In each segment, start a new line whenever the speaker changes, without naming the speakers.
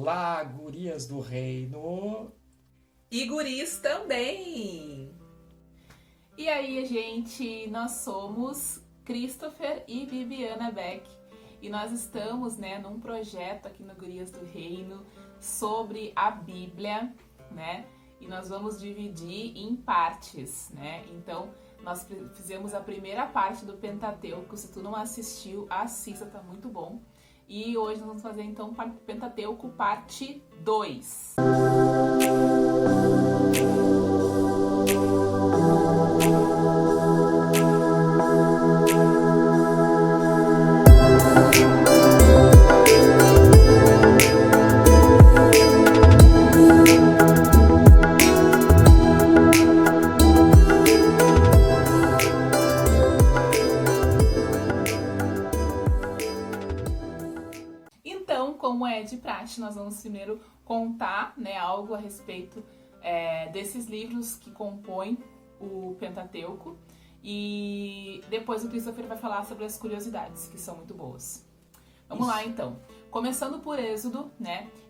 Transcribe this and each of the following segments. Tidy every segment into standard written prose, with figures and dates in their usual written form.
Olá, gurias do reino!
E guris também! E aí, gente, nós somos Christopher e Viviana Beck e nós estamos, num projeto aqui no Gurias do Reino sobre a Bíblia, E nós vamos dividir em partes, Então, nós fizemos a primeira parte do Pentateuco. Se tu não assistiu, assista, tá muito bom. E hoje nós vamos fazer, então, Pentateuco parte 2. Como é de praxe, nós vamos primeiro contar algo a respeito desses livros que compõem o Pentateuco e depois o Christopher vai falar sobre as curiosidades, que são muito boas. Vamos lá então. Começando por Êxodo,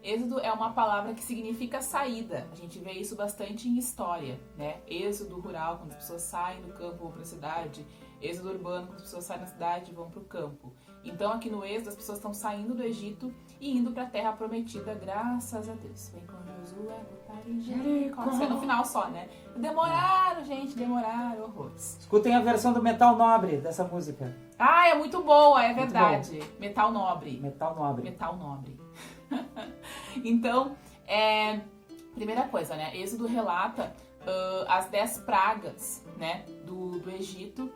Êxodo é uma palavra que significa saída. A gente vê isso bastante em história, Êxodo rural, quando as pessoas saem do campo vão para a cidade. Êxodo urbano, quando as pessoas saem da cidade e vão para o campo. Então aqui no Êxodo as pessoas estão saindo do Egito e indo para a Terra Prometida, graças a Deus. Vem com Josué, botar em Jericó. Isso é no final só, Demoraram, gente, demoraram, horrores.
Escutem a versão do Metal Nobre dessa música.
Ah, é muito boa, é verdade. Metal Nobre.
Metal Nobre.
Metal Nobre. Então, primeira coisa, Êxodo relata as 10 pragas, do Egito,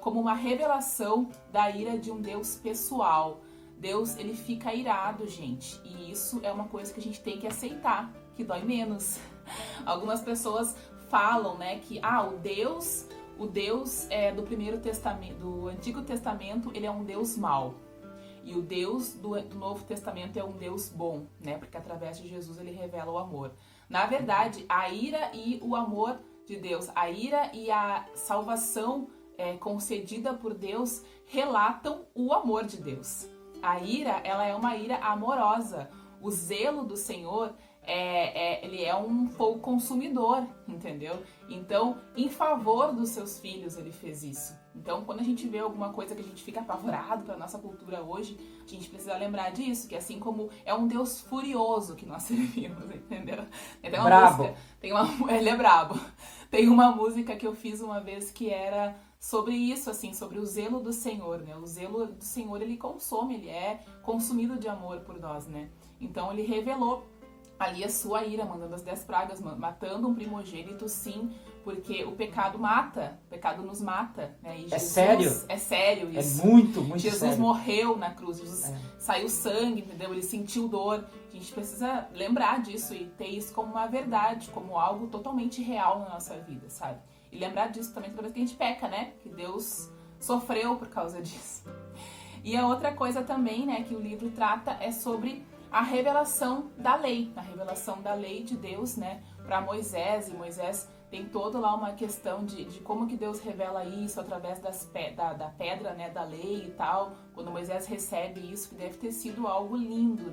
como uma revelação da ira de um Deus pessoal. Deus, ele fica irado, gente, e isso é uma coisa que a gente tem que aceitar, que dói menos. Algumas pessoas falam, que o Deus do Primeiro Testamento, do Antigo Testamento, ele é um Deus mau. E o Deus do Novo Testamento é um Deus bom, porque através de Jesus ele revela o amor. Na verdade, a ira e o amor de Deus, a ira e a salvação concedida por Deus relatam o amor de Deus. A ira, ela é uma ira amorosa. O zelo do Senhor, ele é um fogo consumidor, entendeu? Então, em favor dos seus filhos, ele fez isso. Então, quando a gente vê alguma coisa que a gente fica apavorado para nossa cultura hoje, a gente precisa lembrar disso, que assim como é um Deus furioso que nós servimos, entendeu? Tem uma
brabo.
Música, ele é brabo. Tem uma música que eu fiz uma vez que era sobre isso, assim, sobre o zelo do Senhor, O zelo do Senhor, ele consome, ele é consumido de amor por nós, Então, ele revelou ali a sua ira, mandando as 10 pragas, matando um primogênito, sim, porque o pecado mata, o pecado nos mata, E Jesus,
sério?
É sério isso.
É muito, muito
Jesus
sério.
Morreu na cruz, Jesus saiu sangue, entendeu? Ele sentiu dor. A gente precisa lembrar disso e ter isso como uma verdade, como algo totalmente real na nossa vida, sabe? E lembrar disso também toda vez que a gente peca, Que Deus sofreu por causa disso. E a outra coisa também, que o livro trata é sobre a revelação da lei de Deus, para Moisés. E Moisés tem toda lá uma questão de como que Deus revela isso através da pedra, da lei e tal. Quando Moisés recebe isso, que deve ter sido algo lindo,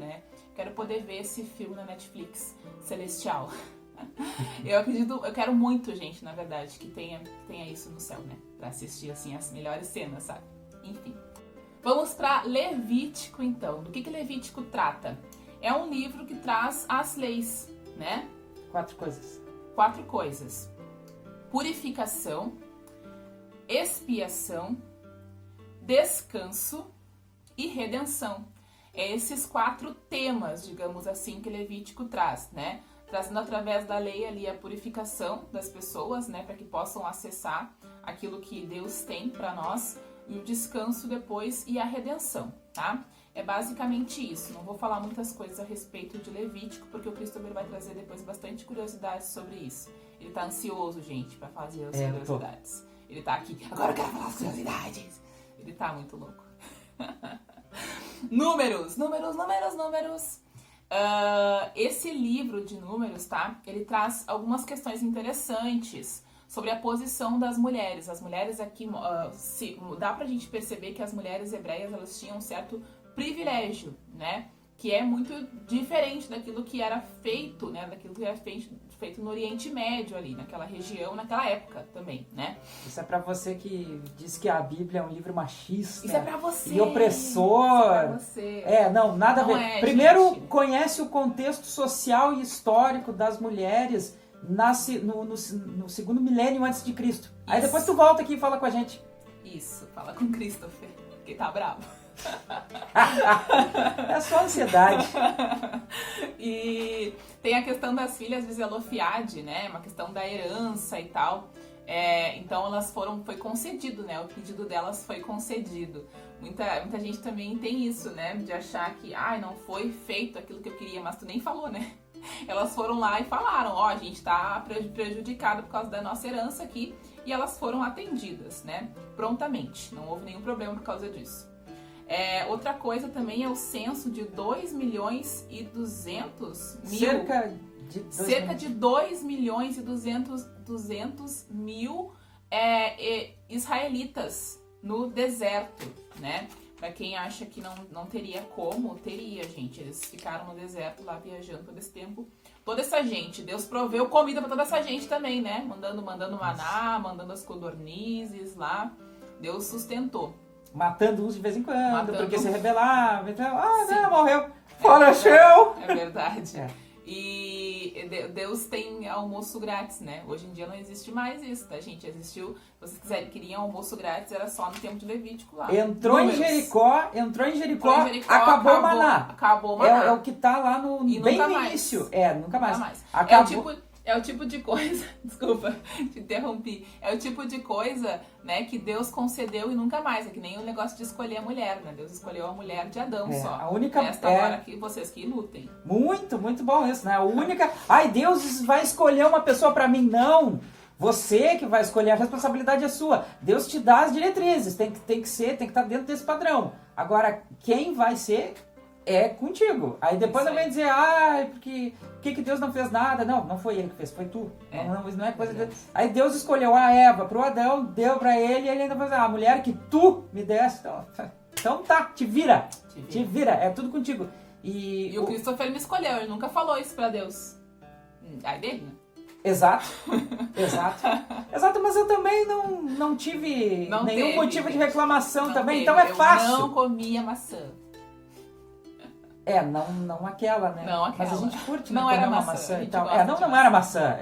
Quero poder ver esse filme na Netflix, Celestial. Eu quero muito, gente, na verdade, que tenha isso no céu, Pra assistir, assim, as melhores cenas, sabe? Enfim. Vamos para Levítico, então. Do que Levítico trata? É um livro que traz as leis,
4 coisas.
4 coisas. Purificação, expiação, descanso e redenção. Esses 4 temas, digamos assim, que Levítico traz, Trazendo através da lei ali a purificação das pessoas, para que possam acessar aquilo que Deus tem para nós, e o descanso depois e a redenção, tá? É basicamente isso. Não vou falar muitas coisas a respeito de Levítico, porque o Christopher vai trazer depois bastante curiosidades sobre isso. Ele tá ansioso, gente, para fazer as curiosidades. Ele tá aqui, agora eu quero falar as curiosidades. Ele tá muito louco. Números. Esse livro de números, tá? Ele traz algumas questões interessantes sobre a posição das mulheres. As mulheres aqui, dá pra gente perceber que as mulheres hebreias, elas tinham um certo privilégio, que é muito diferente daquilo que era feito, né? Daquilo que era feito no Oriente Médio ali, naquela região, naquela época também, né?
Isso é pra você que diz que a Bíblia é um livro machista.
Isso é pra você.
E opressor.
Isso é pra você.
Não, nada a
Não
ver.
é,
Primeiro,
gente.
conhece o contexto social e histórico das mulheres no segundo milênio antes de Cristo. Aí
Isso.
depois tu volta aqui e fala com a gente.
Isso, fala com Christopher, que tá bravo.
É só ansiedade.
E tem a questão das filhas de Zelofiade, né? Uma questão da herança e tal. Então elas foi concedido, né? O pedido delas foi concedido. Muita gente também tem isso, né? De achar que, não foi feito aquilo que eu queria, mas tu nem falou, né? Elas foram lá e falaram, a gente tá prejudicado por causa da nossa herança aqui. E elas foram atendidas, né? Prontamente. Não houve nenhum problema por causa disso. Outra coisa também é o censo de 2 milhões e 200 mil. Cerca de 2 milhões e 200 mil israelitas no deserto, né? Pra quem acha que não teria como, teria, gente. Eles ficaram no deserto lá viajando todo esse tempo. Toda essa gente, Deus proveu comida pra toda essa gente também, né? Mandando maná, mandando as codornizes lá. Deus sustentou.
Matando uns de vez em quando,
Matando.
porque se rebelava. Então,
Sim.
Morreu. Faleceu.
É verdade. E Deus tem almoço grátis, né? Hoje em dia não existe mais isso, tá, gente? Existiu, se vocês queriam almoço grátis, era só no tempo de Levítico lá.
Entrou em Jericó, acabou o maná.
Acabou o maná.
É o que tá lá
E
bem
nunca
no
mais.
início. Nunca mais.
É o tipo de coisa, desculpa, te interrompi. É o tipo de coisa, né, que Deus concedeu e nunca mais. É que nem o negócio de escolher a mulher, né? Deus escolheu a mulher de Adão só.
A única
agora que vocês que lutem.
Muito, muito bom isso, né? A única. Deus vai escolher uma pessoa pra mim, não. Você que vai escolher, a responsabilidade é sua. Deus te dá as diretrizes, tem que estar dentro desse padrão. Agora, quem vai ser é contigo. Aí depois não vem dizer, porque que Deus não fez nada? Não foi ele que fez, foi tu. Não é coisa de Deus. Aí Deus escolheu a Eva pro Adão, deu pra ele, e ele ainda falou, a mulher que tu me deste. Então tá, te vira, é tudo contigo. E
o Christopher me escolheu, ele nunca falou isso pra Deus. Aí dele, né?
Exato, mas eu também não tive nenhum motivo de reclamação também, então é fácil.
Eu não comia maçã.
Não aquela, né?
Não aquela.
Mas a gente curte,
não
comer
era
uma
maçã
e tal.
Não
era maçã.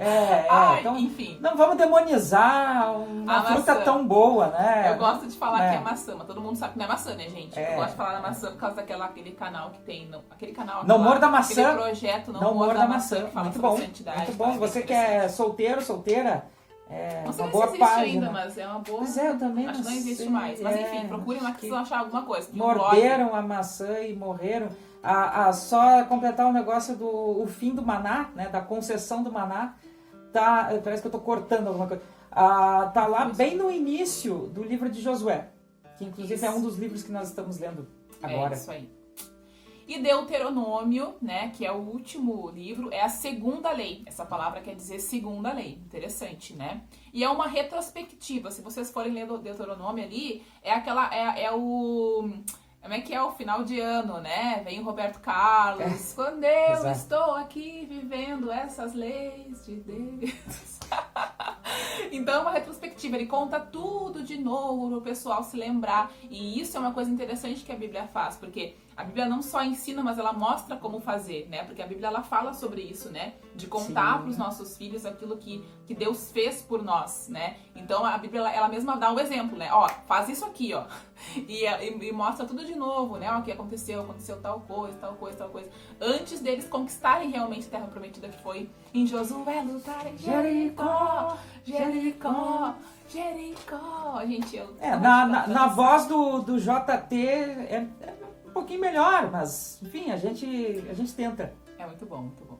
Então,
enfim.
Não vamos demonizar uma fruta tão boa, né?
Eu gosto de falar que é maçã, mas todo mundo sabe que não é maçã, né, gente? Eu gosto de falar da maçã por causa aquele canal que tem. Aquele canal.
Não Morda Maçã.
Aquele projeto
Não Morda Maçã.
Que fala
muito
sobre
bom.
santidade.
Muito bom. Você que é solteiro, solteira.
Não sei
uma
se
boa
existe
página.
ainda, mas é uma boa.
Pois eu também
acho
não
que não existe
sei.
mais. Mas enfim, procurem lá que vocês vão achar alguma coisa.
Morderam a maçã e morreram. Só completar o negócio o fim do maná, né? Da concessão do maná. Parece que eu tô cortando alguma coisa. Tá lá bem no início do livro de Josué. Que inclusive é um dos livros que nós estamos lendo agora.
É isso aí. E Deuteronômio, né, que é o último livro, é a segunda lei. Essa palavra quer dizer segunda lei. Interessante, né? E é uma retrospectiva. Se vocês forem ler Deuteronômio ali, como é que é o final de ano, né? Vem o Roberto Carlos. Quando eu estou aqui vivendo essas leis de Deus. Então é uma retrospectiva, ele conta tudo de novo para o pessoal se lembrar. E isso é uma coisa interessante que a Bíblia faz, porque a Bíblia não só ensina, mas ela mostra como fazer, né? Porque a Bíblia ela fala sobre isso, né? De contar para os nossos filhos aquilo que Deus fez por nós, né? Então a Bíblia ela mesma dá um exemplo, né? Faz isso aqui, ó. E mostra tudo de novo, né? O que aconteceu tal coisa. Antes deles conquistarem realmente a Terra Prometida, que foi em Josué lutar em Jericó. Gente,
na voz do JT é um pouquinho melhor, mas enfim, a gente tenta.
É muito bom, muito bom.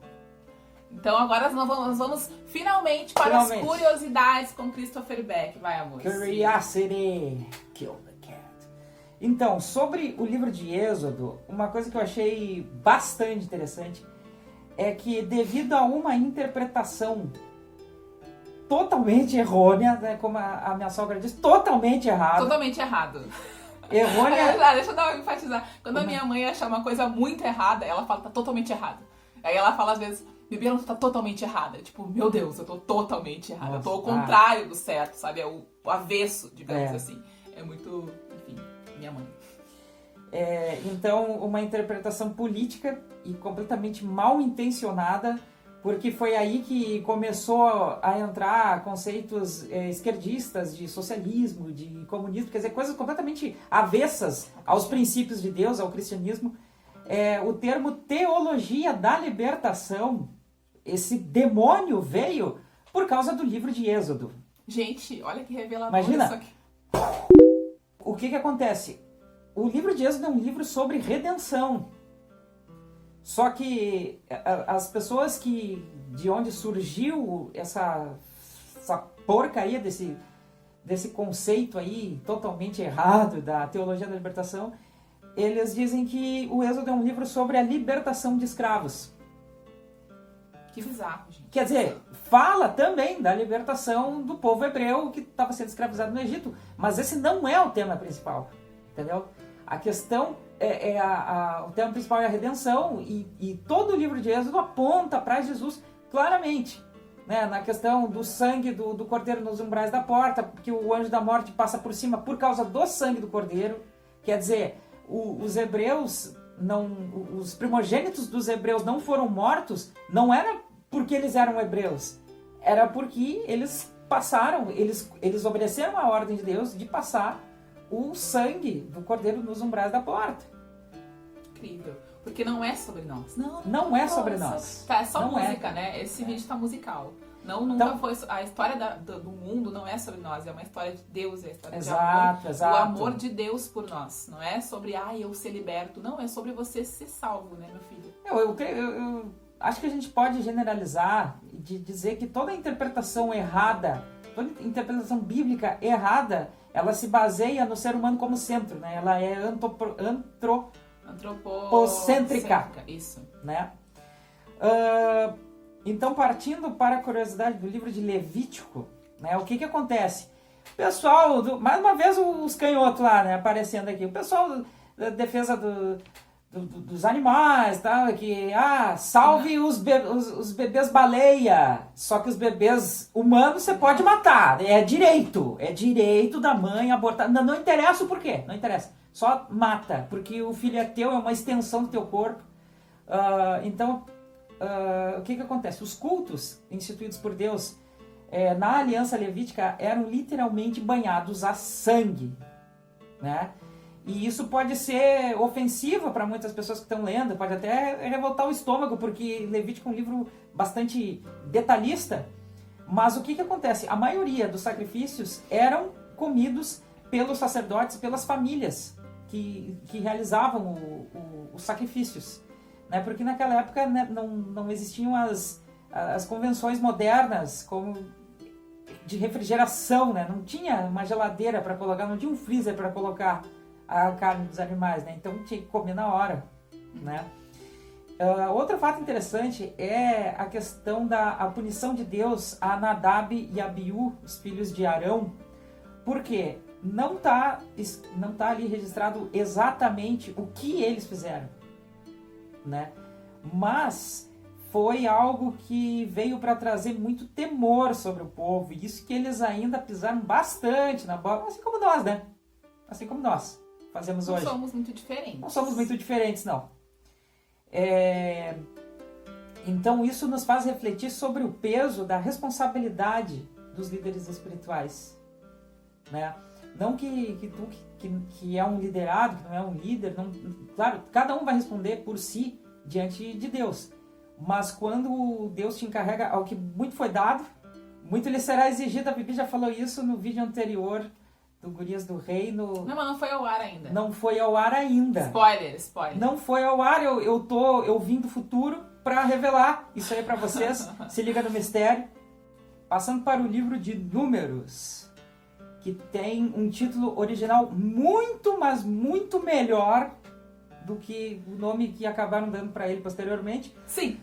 Então agora nós vamos finalmente para as curiosidades com Christopher Beck. Vai, amor.
Curiosity. Kill the cat. Então, sobre o livro de Êxodo, uma coisa que eu achei bastante interessante é que devido a uma interpretação totalmente errônea, né, como a minha sogra diz, totalmente errado.
Totalmente errado.
Errônea.
Deixa eu dar uma enfatizar. Quando a minha mãe achar uma coisa muito errada, ela fala, tá totalmente errado. Aí ela fala às vezes, Bibi, ela tá totalmente errada. Tipo, meu Deus, eu tô totalmente errada.
Nossa,
eu tô ao contrário do certo, sabe? É o avesso, digamos assim. É muito, enfim, minha mãe.
Então, uma interpretação política e completamente mal intencionada, porque foi aí que começou a entrar conceitos esquerdistas de socialismo, de comunismo, quer dizer, coisas completamente avessas aos princípios de Deus, ao cristianismo. O termo teologia da libertação, esse demônio veio por causa do livro de Êxodo.
Gente, olha que revelador.
Imagina,
isso aqui.
O que acontece? O livro de Êxodo é um livro sobre redenção. Só que as pessoas de onde surgiu essa porcaria desse conceito aí totalmente errado da teologia da libertação, eles dizem que o Êxodo é um livro sobre a libertação de escravos.
Que bizarro, gente.
Quer dizer, fala também da libertação do povo hebreu que estava sendo escravizado no Egito, mas esse não é o tema principal, entendeu? A questão o tema principal é a redenção e todo o livro de Êxodo aponta para Jesus claramente, né? Na questão do sangue do cordeiro nos umbrais da porta, porque o anjo da morte passa por cima por causa do sangue do cordeiro. Quer dizer, os hebreus, os primogênitos dos hebreus não foram mortos, não era porque eles eram hebreus, era porque eles passaram, eles obedeceram a ordem de Deus de passar o sangue do cordeiro nos umbrais da porta.
Incrível. Porque não é sobre nós.
Não é sobre nós.
Tá, é só
não
música, né? Esse vídeo tá musical. Nunca foi. A história do mundo não é sobre nós, é uma história de Deus, é a história de amor.
Exato.
O amor de Deus por nós. Não é sobre, eu ser liberto. Não, é sobre você ser salvo, né, meu filho?
Eu acho que a gente pode generalizar de dizer que toda interpretação errada, toda interpretação bíblica errada, ela se baseia no ser humano como centro, né? Ela é antropocêntrica.
Isso.
Né? Então, partindo para a curiosidade do livro de Levítico, né? O que acontece? O pessoal, mais uma vez os canhotos lá, né, aparecendo aqui, o pessoal da defesa dos animais, tá? Que salve os bebês baleia, só que os bebês humanos você pode matar, é direito da mãe abortar, não interessa o porquê, não interessa, só mata, porque o filho é teu, é uma extensão do teu corpo. Então, o que acontece? Os cultos instituídos por Deus na aliança levítica eram literalmente banhados a sangue, né? E isso pode ser ofensivo para muitas pessoas que estão lendo, pode até revoltar o estômago, porque Levítico é um livro bastante detalhista. Mas o que acontece? A maioria dos sacrifícios eram comidos pelos sacerdotes, pelas famílias que realizavam os sacrifícios. Né? Porque naquela época, né, não existiam as convenções modernas como de refrigeração, né? Não tinha uma geladeira para colocar, não tinha um freezer para colocar a carne dos animais, né? Então tinha que comer na hora, né? Outro fato interessante é a questão da punição de Deus a Nadab e Abiú, os filhos de Arão, porque não tá ali registrado exatamente o que eles fizeram, né? Mas foi algo que veio para trazer muito temor sobre o povo, e isso que eles ainda pisaram bastante na bola, assim como nós, né? Assim como nós fazemos hoje.
Não somos muito diferentes.
Não somos muito diferentes, não. Então isso nos faz refletir sobre o peso da responsabilidade dos líderes espirituais, né? Não que é um liderado, que não é um líder, claro, cada um vai responder por si diante de Deus, mas quando Deus te encarrega ao que muito foi dado, muito lhe será exigido. A Bibi já falou isso no vídeo anterior do Gurias do Reino.
Não, mas não foi ao ar ainda.
Não foi ao ar ainda.
Spoiler.
Não foi ao ar, eu vim do futuro para revelar isso aí para vocês. Se liga no mistério. Passando para o livro de Números, que tem um título original muito, mas muito melhor do que o nome que acabaram dando para ele posteriormente.
Sim.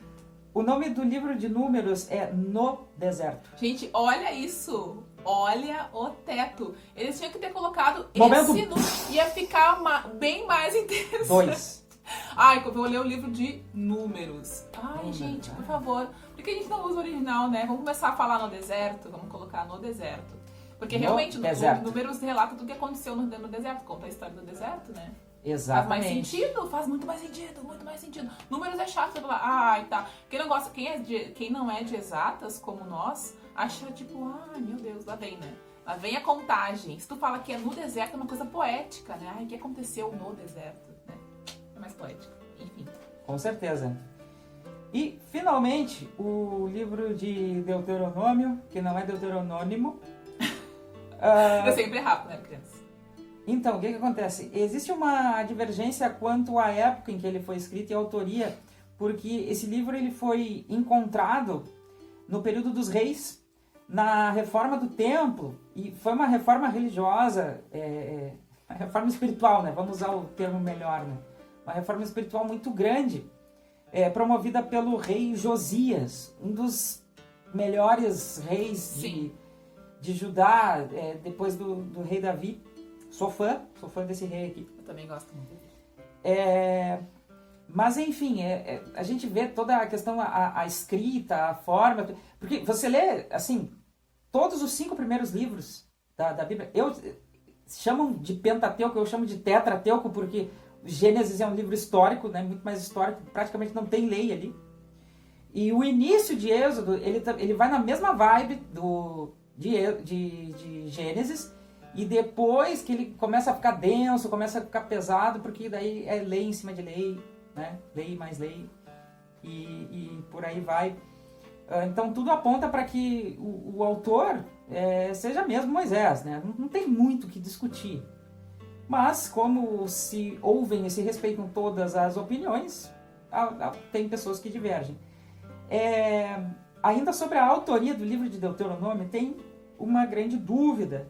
O nome do livro de Números é No Deserto.
Gente, olha isso. Olha o teto. Eles tinham que ter colocado
Momento.
esse número. Ia ficar bem mais interessante.
2.
Ai, eu vou ler o livro de números. Ai,
Números,
gente, por
ai.
favor. Por que a gente não usa o original, né? Vamos começar a falar no deserto. Vamos colocar no deserto. Porque
No
realmente
deserto.
o números relata tudo que aconteceu no deserto. Conta a história do deserto, né?
Exatamente.
Faz mais sentido, faz muito mais sentido, muito mais sentido. Números é chato, você fala, ai, tá. Quem não gosta, quem não é de exatas, como nós, acha tipo, ai, meu Deus, lá vem, né? Lá vem a contagem. Se tu fala que é no deserto, é uma coisa poética, né? Ai, o que aconteceu no deserto, né? É mais poético, enfim.
Com certeza. E, finalmente, o livro de Deuteronômio, que não é Deuteronônimo.
Eu sempre errado, né, criança?
Então, o que acontece? Existe uma divergência quanto à época em que ele foi escrito e a autoria, porque esse livro ele foi encontrado no período dos reis, na reforma do templo, e foi uma reforma religiosa, uma reforma espiritual, né? Vamos usar o termo melhor, né? Uma reforma espiritual muito grande, promovida pelo rei Josias, um dos melhores reis de Judá, depois do rei Davi. Sou fã desse rei aqui.
Eu também gosto muito.
Mas, enfim, a gente vê toda a questão, a escrita, a forma. Porque você lê, assim, todos os 5 primeiros livros da Bíblia. Chamam de Pentateuco, eu chamo de Tetrateuco, porque Gênesis é um livro histórico, né, muito mais histórico, praticamente não tem lei ali. E o início de Êxodo, ele vai na mesma vibe de Gênesis. E depois que ele começa a ficar denso, começa a ficar pesado, porque daí é lei em cima de lei, né? Lei mais lei, e por aí vai. Então tudo aponta para que o autor seja mesmo Moisés, né? Não tem muito o que discutir. Mas como se ouvem e se respeitam todas as opiniões, tem pessoas que divergem. Ainda sobre a autoria do livro de Deuteronômio, tem uma grande dúvida.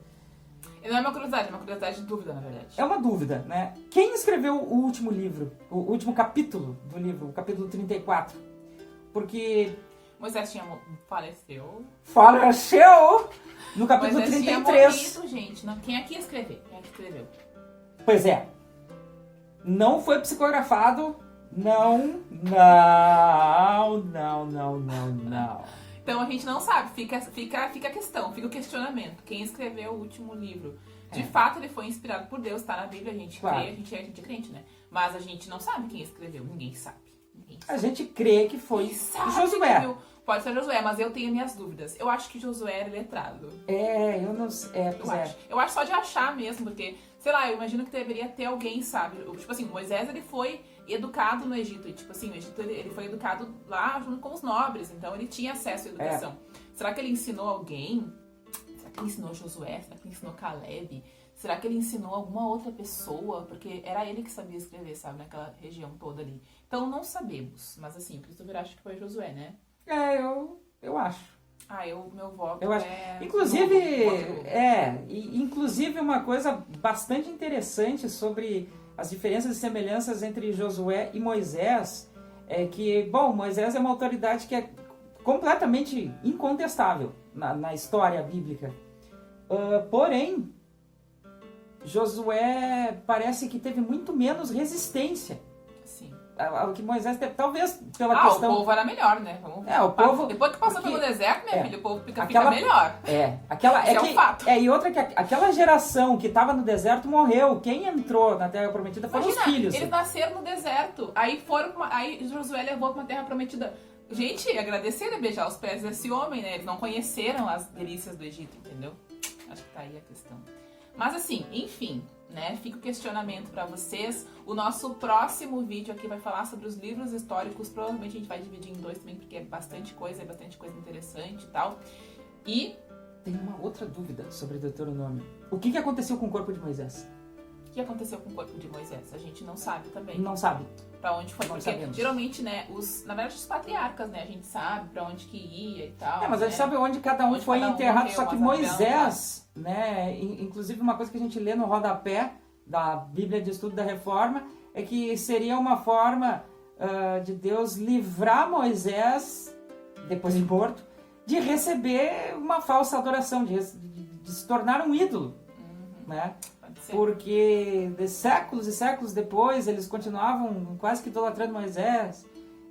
Não é uma curiosidade de dúvida, na verdade.
É uma dúvida, né? Quem escreveu o último livro, o último capítulo do livro, o capítulo 34? Porque...
Moisés faleceu.
Faleceu no capítulo
Moisés
33.
Tinha morrido, gente. Não, quem aqui escreveu?
Pois é. Não foi psicografado. Não.
Então a gente não sabe, fica a questão, fica o questionamento. Quem escreveu o último livro? De fato, ele foi inspirado por Deus, tá na Bíblia, a gente crê, a gente é crente, né? Mas a gente não sabe quem escreveu, ninguém sabe.
A gente crê que foi Josué.
Pode ser Josué, mas eu tenho minhas dúvidas. Eu acho que Josué era letrado.
Eu não sei.
Eu acho só de achar mesmo, porque, sei lá, eu imagino que deveria ter alguém, sabe? Tipo assim, Moisés, ele foi educado no Egito. E, tipo assim, no Egito ele foi educado lá junto com os nobres. Então ele tinha acesso à educação. Será que ele ensinou alguém? Será que ele ensinou Josué? Será que ele ensinou Caleb? Será que ele ensinou alguma outra pessoa? Porque era ele que sabia escrever, sabe? Naquela região toda ali. Então não sabemos. Mas assim, o Christopher acha que foi Josué, né?
Eu acho.
Meu voto
eu acho. Inclusive uma coisa bastante interessante sobre as diferenças e semelhanças entre Josué e Moisés é que, bom, Moisés é uma autoridade que é completamente incontestável na história bíblica. Porém, Josué parece que teve muito menos resistência.
Sim.
Ao que Moisés teve, talvez pela questão...
O povo era melhor, né?
O povo...
Depois que passou pelo deserto, minha filha, o povo fica melhor.
Fato. E outra que aquela geração que estava no deserto morreu. Quem entrou na Terra Prometida foram os filhos.
Eles nasceram no deserto. Aí Josué levou para uma Terra Prometida. Gente, agradecer, né? Beijar os pés desse homem, né? Eles não conheceram as delícias do Egito, entendeu? Acho que tá aí a questão. Mas assim, enfim, né? Fica o questionamento para vocês. O nosso próximo vídeo aqui vai falar sobre os livros históricos. Provavelmente a gente vai dividir em 2 também, porque é bastante coisa interessante e tal. E
tem uma outra dúvida sobre Deuteronômio. O que aconteceu com o corpo de Moisés?
O que aconteceu com o corpo de Moisés? A gente não sabe também.
Não sabe.
Pra onde foi?
Não
porque
sabemos.
Geralmente, né, na verdade os patriarcas, né, a gente sabe pra onde que ia e tal.
Mas a gente sabe onde cada um foi enterrado, só que Moisés, né, inclusive uma coisa que a gente lê no rodapé da Bíblia de Estudo da Reforma, é que seria uma forma de Deus livrar Moisés, depois de morto, de receber uma falsa adoração, de de se tornar um ídolo, né?
Pode ser.
Porque de séculos e séculos depois eles continuavam quase que idolatrando Moisés.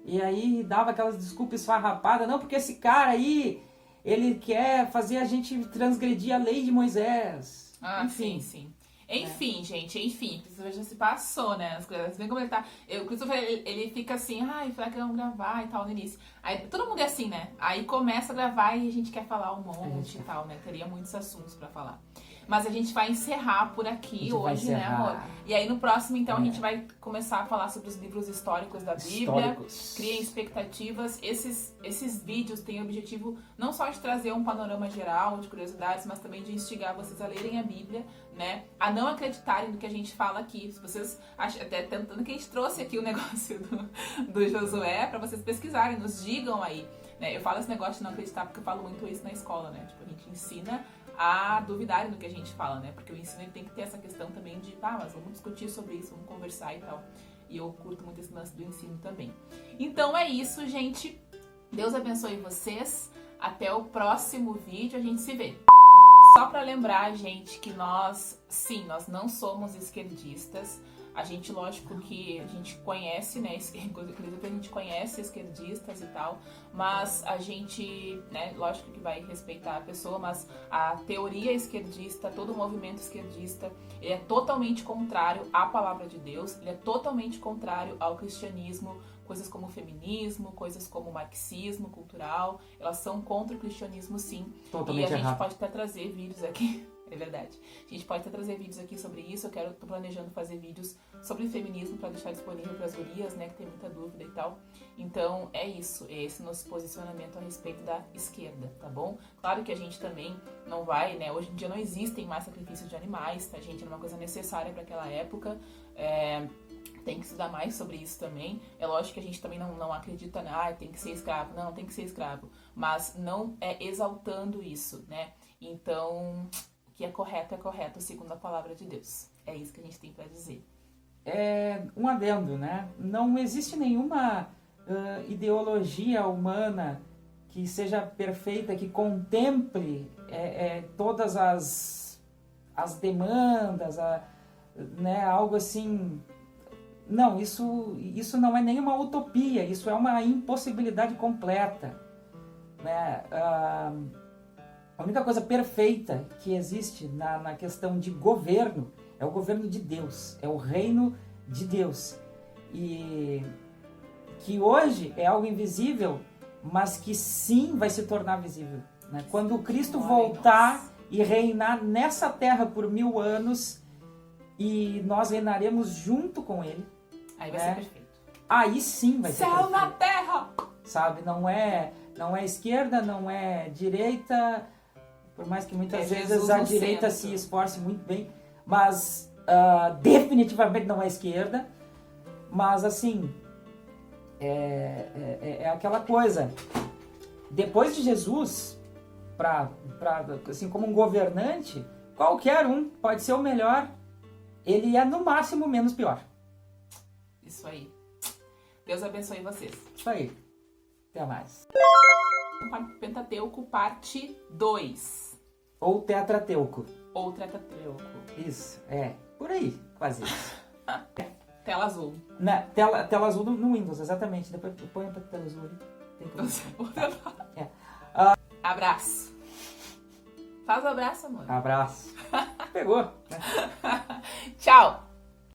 E aí dava aquelas desculpas esfarrapadas. Não, porque esse cara aí, ele quer fazer a gente transgredir a lei de Moisés.
Ah, enfim. Sim. Enfim, gente, enfim. O Christopher já se passou, né? As coisas. Vê como ele tá. O Christopher, ele fica assim, ai, será que vamos gravar e tal no início. Aí todo mundo é assim, né? Aí começa a gravar e a gente quer falar um monte e tal, né? Teria muitos assuntos pra falar. Mas a gente vai encerrar por aqui hoje, né, amor? E aí no próximo, então, a gente vai começar a falar sobre os livros históricos da Bíblia. Criem expectativas. Esses vídeos têm o objetivo não só de trazer um panorama geral de curiosidades, mas também de instigar vocês a lerem a Bíblia, né? A não acreditarem no que a gente fala aqui. Se vocês acham, até tentando que a gente trouxe aqui o negócio do Josué, pra vocês pesquisarem, nos digam aí. Né? Eu falo esse negócio de não acreditar porque eu falo muito isso na escola, né? Tipo, a gente ensina a duvidarem do que a gente fala, né? Porque o ensino ele tem que ter essa questão também de, mas vamos discutir sobre isso, vamos conversar e tal. E eu curto muito esse lance do ensino também. Então é isso, gente. Deus abençoe vocês. Até o próximo vídeo, a gente se vê. Só pra lembrar, gente, que nós não somos esquerdistas. A gente, lógico que a gente conhece, né, inclusive a gente conhece esquerdistas e tal, mas a gente, né, lógico que vai respeitar a pessoa, mas a teoria esquerdista, todo o movimento esquerdista, ele é totalmente contrário à palavra de Deus, ele é totalmente contrário ao cristianismo, coisas como o feminismo, coisas como o marxismo cultural, elas são contra o cristianismo, sim.
Totalmente
e a gente
errado.
pode até trazer vídeos aqui. É verdade. A gente pode até trazer vídeos aqui sobre isso. Tô planejando fazer vídeos sobre feminismo para deixar disponível para as gurias, né, que tem muita dúvida e tal. Então, é isso. É esse nosso posicionamento a respeito da esquerda, tá bom? Claro que a gente também não vai, né, hoje em dia não existem mais sacrifícios de animais, tá, gente? Era uma coisa necessária para aquela época. Tem que estudar mais sobre isso também. É lógico que a gente também não acredita, né, tem que ser escravo. Não, tem que ser escravo. Mas não é exaltando isso, né? Então, o que é correto segundo a palavra de Deus. É isso que a gente tem para dizer.
Um adendo, né? Não existe nenhuma ideologia humana que seja perfeita, que contemple todas as demandas, né? Algo assim. Não, isso não é nenhuma utopia, isso é uma impossibilidade completa, né? A única coisa perfeita que existe na questão de governo é o governo de Deus, é o reino de Deus. E que hoje é algo invisível, mas que sim vai se tornar visível, né? Quando Cristo voltar e reinar nessa terra por 1000 anos, e nós reinaremos junto com Ele.
Aí vai ser perfeito.
Aí sim vai ser perfeito.
Céu na terra!
Sabe, não é esquerda, não é direita, por mais que muitas vezes
Jesus
a
no
direita
centro.
se esforce muito bem, mas definitivamente não é esquerda. Mas assim, é aquela coisa, depois de Jesus, assim, como um governante, qualquer um pode ser o melhor, ele é no máximo menos pior.
Isso aí. Deus abençoe vocês.
Isso aí. Até mais.
Pentateuco, parte 2.
Ou tetrateuco.
Ou Tetrateuco.
Isso, por aí, quase isso.
Tela azul.
Na tela azul no Windows, exatamente. Depois põe a tela azul ali. Tem como.
Abraço. Faz o abraço, amor.
Abraço. Pegou, né?
Tchau.